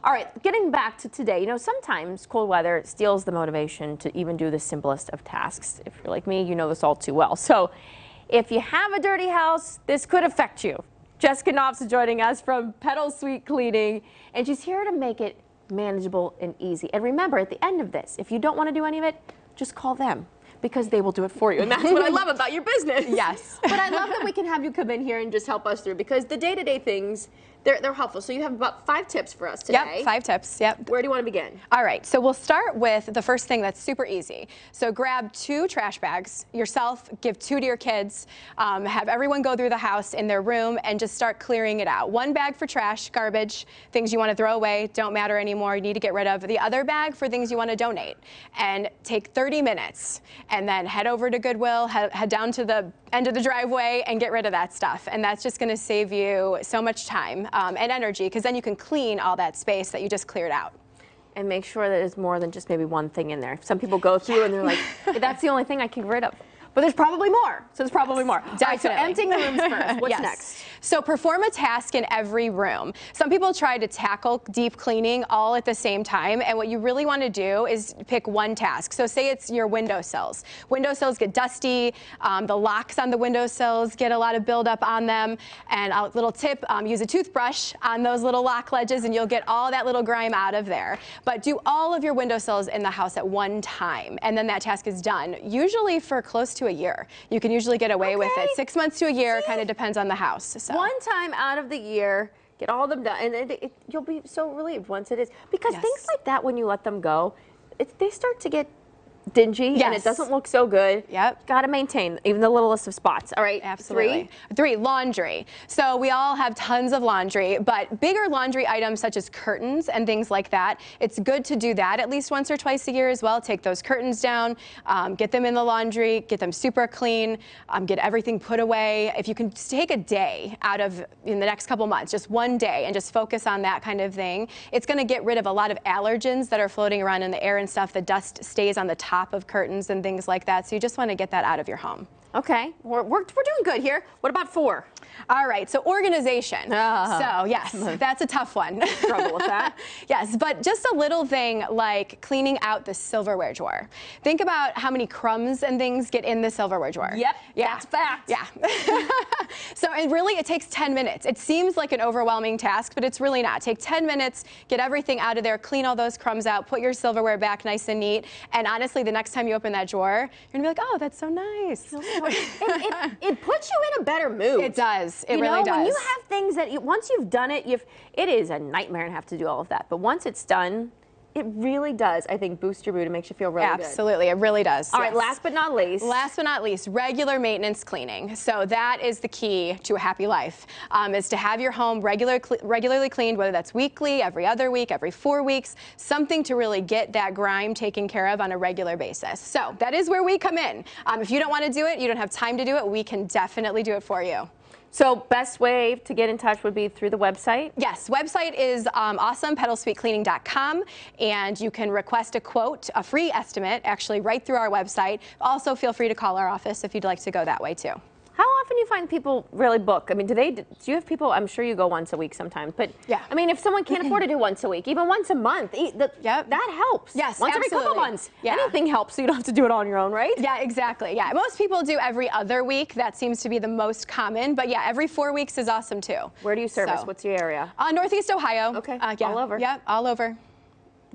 All right, getting back to today, you know, sometimes cold weather steals the motivation to even do the simplest of tasks. If you're like me, you know this all too well. So if you have a dirty house, this could affect you. Jessica Knopf's joining us from Petal Sweet Cleaning, and she's here to make it manageable and easy. And remember, at the end of this, if you don't want to do any of it, just call them, because they will do it for you. And that's what I love about your business. Yes. But I love that we can have you come in here and just help us through, because the day-to-day things, they're helpful. So you have about 5 tips for us today. Yep, 5 tips. Yep. Where do you want to begin? All right, so we'll start with the first thing that's super easy. So grab 2 trash bags yourself, give 2 to your kids, have everyone go through the house in their room and just start clearing it out. 1 bag for trash, garbage, things you want to throw away, don't matter anymore, you need to get rid of. The other bag for things you want to donate. And take 30 minutes and then head over to Goodwill, head down to the end of the driveway and get rid of that stuff. And that's just going to save you so much time and energy, because then you can clean all that space that you just cleared out. And make sure that there's more than just maybe one thing in there. Some people go through and they're like, that's the only thing I can get rid of. But there's probably more. So there's probably more. Definitely. All right, so emptying the rooms first. What's next? So perform a task in every room. Some people try to tackle deep cleaning all at the same time, and what you really want to do is pick one task. So say it's your windowsills. Windowsills get dusty, the locks on the windowsills get a lot of buildup on them, and a little tip, use a toothbrush on those little lock ledges and you'll get all that little grime out of there. But do all of your windowsills in the house at one time, and then that task is done, usually for close to a year. You can usually get away with it. 6 months to a year, kind of depends on the house. So. One time out of the year, get all of them done, and you'll be so relieved once it is. Because things like that, when you let them go, they start to get dingy and it doesn't look so good. Yep. Got to maintain even the littlest of spots. All right. Absolutely. 3, laundry. So we all have tons of laundry, but bigger laundry items such as curtains and things like that, it's good to do that at least once or twice a year as well. Take those curtains down, get them in the laundry, get them super clean, get everything put away. If you can take a day out of in the next couple months, just one day, and just focus on that kind of thing, it's going to get rid of a lot of allergens that are floating around in the air and stuff. The dust stays on the top of curtains and things like that, so you just want to get that out of your home. Okay, we're doing good here. What about 4? All right, so organization. So yes, that's a tough one. Trouble with that. Yes, but just a little thing like cleaning out the silverware drawer. Think about how many crumbs and things get in the silverware drawer. Yep, yeah. That's fact. Yeah. So it takes 10 minutes. It seems like an overwhelming task, but it's really not. Take 10 minutes, get everything out of there, clean all those crumbs out, put your silverware back nice and neat, and honestly, the next time you open that drawer, you're gonna be like, oh, that's so nice. It puts you in a better mood. It does. It really does. When you have things that once you've done it, it is a nightmare to have to do all of that. But once it's done, it really does, I think, boost your mood and makes you feel really good. Absolutely, it really does. All right, last but not least. Last but not least, regular maintenance cleaning. So that is the key to a happy life, is to have your home regularly cleaned, whether that's weekly, every other week, every 4 weeks, something to really get that grime taken care of on a regular basis. So that is where we come in. If you don't want to do it, you don't have time to do it, we can definitely do it for you. So best way to get in touch would be through the website? Yes, website is awesome, petalsweetcleaning.com, and you can request a quote, a free estimate, actually right through our website. Also, feel free to call our office if you'd like to go that way too. How often do you find people really book? I mean, do you have people, I'm sure you go once a week sometimes, but yeah. I mean, if someone can't afford to do once a week, even once a month, that helps. Yes, once every couple months. Yeah. Anything helps, so you don't have to do it on your own, right? Yeah, exactly. Yeah, most people do every other week. That seems to be the most common, but yeah, every 4 weeks is awesome too. Where do you service? What's your area? Northeast Ohio. Okay, yeah. all over. Yeah, all over.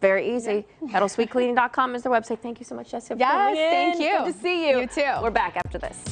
Very easy. Yeah. Petalsweetcleaning.com is the website. Thank you so much, Jessica. Yes, thank you. Good to see you. You too. We're back after this.